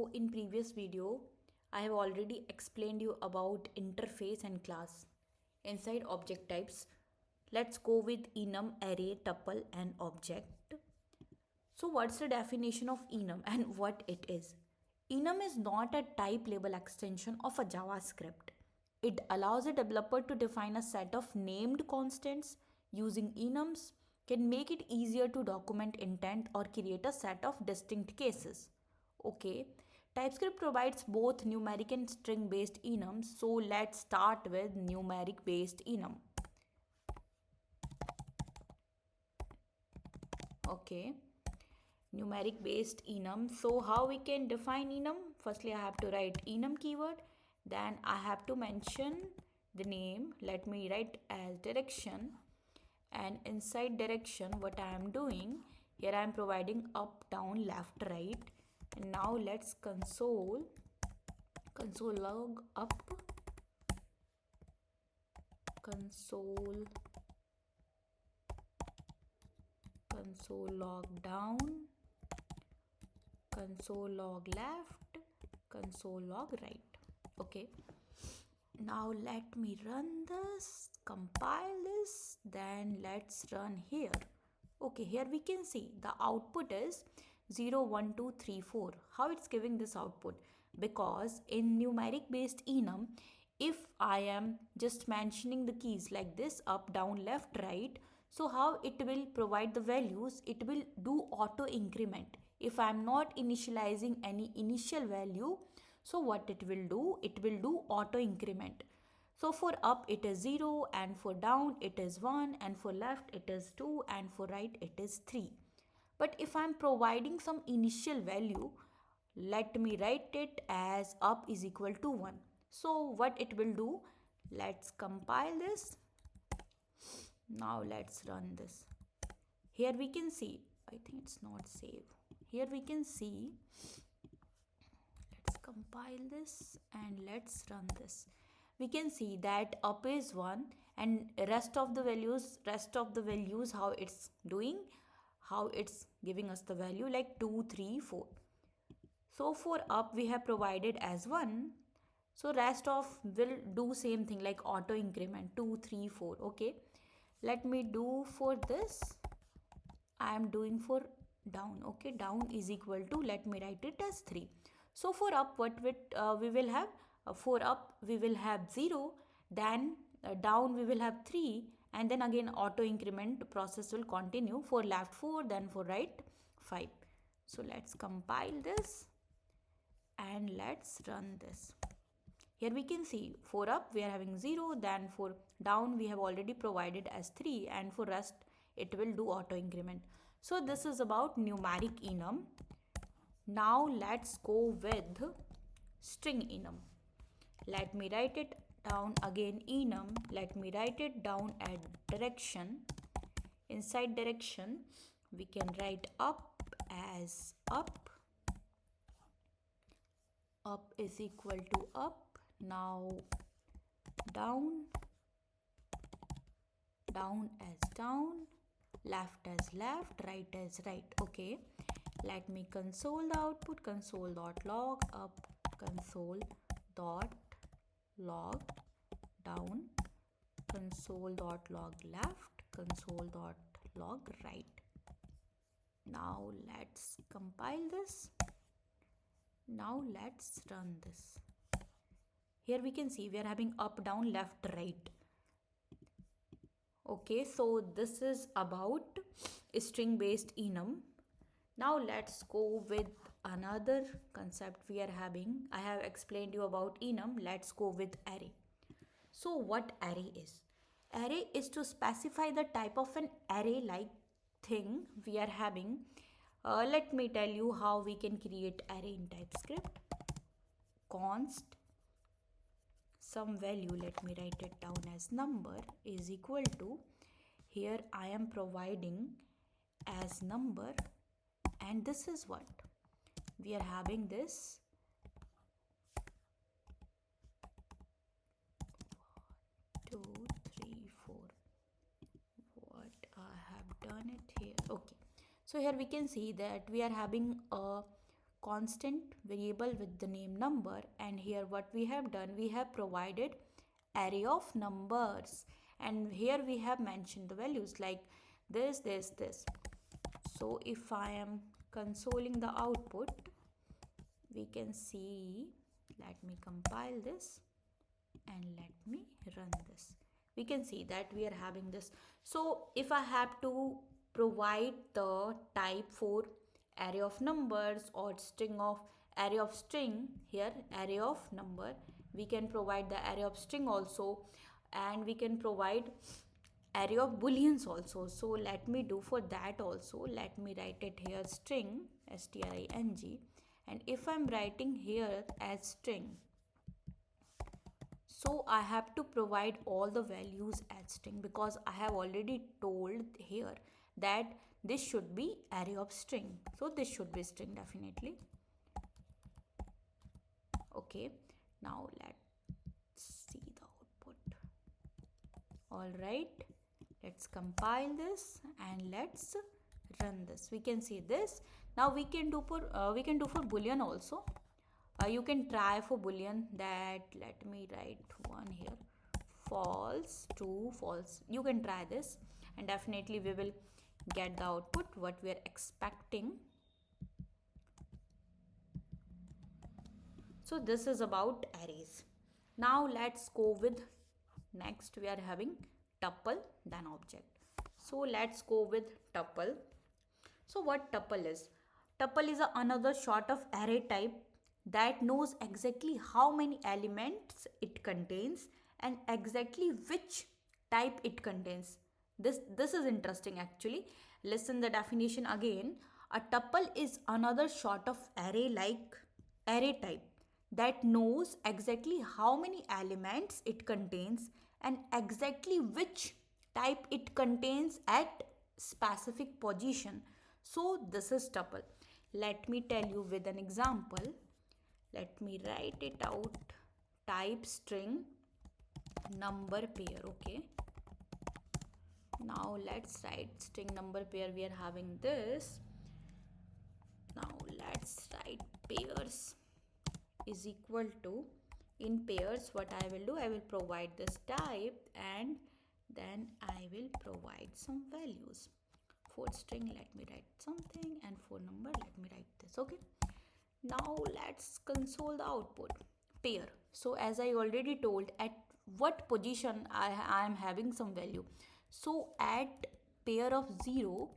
So in previous video, I have already explained you about interface and class. Inside object types, let's go with enum, array, tuple and object. So what's the definition of enum and what it is? Enum is not a type label extension of a JavaScript. It allows a developer to define a set of named constants. Using enums can make it easier to document intent or create a set of distinct cases. Okay, TypeScript provides both numeric and string based enums. So let's start with numeric based enum. Okay, numeric based enum. So how we can define enum? Firstly, I have to write enum keyword. Then I have to mention the name. Let me write as direction. And inside direction, what I am doing here, I am providing up, down, left, right. And now let's console log up, console log down, console log left, console log right. Okay, now let me run this, compile this, then let's run here. Okay, here we can see the output is 0 1 2 3 4. How it's giving this output? Because in numeric based enum, if I am just mentioning the keys like this, up, down, left, right, so how it will provide the values? It will do auto increment. If I am not initializing any initial value, so what it will do? It will do auto increment. So for up it is 0, and for down it is 1, and for left it is 2, and for right it is 3. But if I am providing some initial value, let me write it as up is equal to 1. So what it will do? Let's compile this. Now let's run this. Here we can see, I think it's not save. Here we can see, let's compile this and let's run this. We can see that up is 1 and rest of the values how it's doing, how it's giving us the value like 2 3 4. So for up we have provided as 1, so rest of will do same thing like auto increment 2 3 4. Okay, let me do for this, I am doing for down. Okay, down is equal to, let me write it as 3. So for up what we will have, for up we will have 0, then down we will have 3, and then again auto increment process will continue. For left 4, then for right 5. So let's compile this and let's run this. Here we can see for up we are having 0, then for down we have already provided as 3, and for rest it will do auto increment. So this is about numeric enum. Now let's go with string enum. Let me write it down again enum. Let me write it down at direction. Inside direction we can write up as up. Up is equal to up. Now down as down, left as left, right as right. Okay, let me console the output. Console.log up, console.log down, console.log left, console.log right. Now let's compile this. Now let's run this. Here we can see we are having up, down, left, right. Okay, so this is about string based enum. Now let's go with another concept we are having. I have explained you about enum. Let's go with array. So what array is? Array is to specify the type of an array like thing we are having. Let me tell you how we can create array in TypeScript. Const some value, let me write it down as number, is equal to, here I am providing as number, and this is what we are having this 1 2 3 4. What I have done it here. Okay, so here we can see that we are having a constant variable with the name number, and here what we have done, we have provided array of numbers, and here we have mentioned the values like this. So if I am consoling the output, we can see, let me compile this and let me run this. We can see that we are having this. So if I have to provide the type for array of numbers or string of array of string, here array of number, we can provide the array of string also, and we can provide array of booleans also. So let me do for that also. Let me write it here string, string, and if I'm writing here as string, so I have to provide all the values as string, because I have already told here that this should be array of string. So this should be string definitely. Okay, now let's see the output. All right, let's compile this and let's run this. We can see this. Now we can do for boolean also. You can try for boolean that, let me write one here, false, true, false. You can try this and definitely we will get the output what we are expecting. So this is about arrays. Now let's go with next. We are having tuple, then object. So let's go with tuple. So what tuple is? Tuple is another sort of array type that knows exactly how many elements it contains and exactly which type it contains. This is interesting actually. Listen the definition again. A tuple is another sort of array type that knows exactly how many elements it contains and exactly which type it contains at specific position. So this is tuple. Let me tell you with an example. Let me write it out. Type string number pair. Okay. Now let's write string number pair. We are having this. Now let's write pairs is equal to, in pairs what I will do, I will provide this type and then I will provide some values. For string let me write something, and for number let me write this. Okay. Now let's console the output. Pair. So as I already told, at what position I am having some value. So at pair of 0,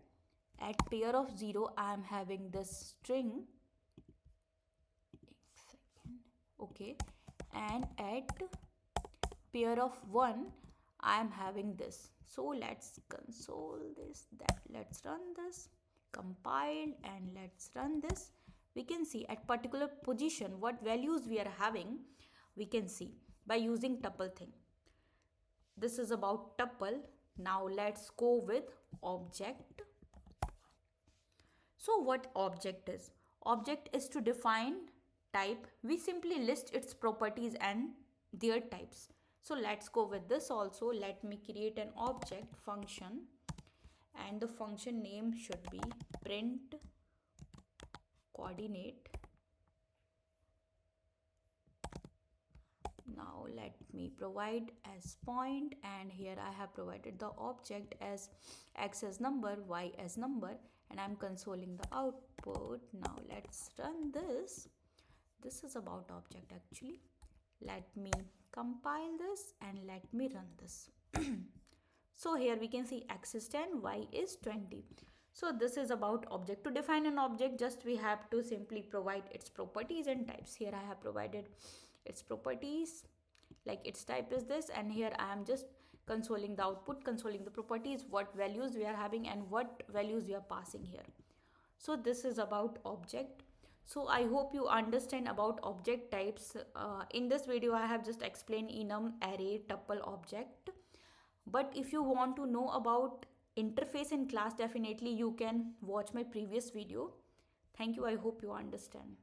I am having this string. Okay. And at pair of 1, I am having this. So let's console this. Let's run this. Compile and let's run this. We can see at particular position what values we are having. We can see by using tuple thing. This is about tuple. Now let's go with object. So what object is? Object is to define type. We simply list its properties and their types. So let's go with this also. Let me create an object function, and the function name should be print coordinate. Now let me provide as point, and here I have provided the object as x as number, y as number, and I'm consoling the output. Now let's run this. This is about object actually. Let me compile this and let me run this. So here we can see x is 10, y is 20. So this is about object. To define an object, just we have to simply provide its properties and types. Here I have provided its properties, like its type is this, and here I am just consoling the output, consoling the properties, what values we are having and what values we are passing here. So this is about object. So I hope you understand about object types. In this video I have just explained enum, array, tuple, object. But if you want to know about interface in class, definitely you can watch my previous video. Thank you. I hope you understand.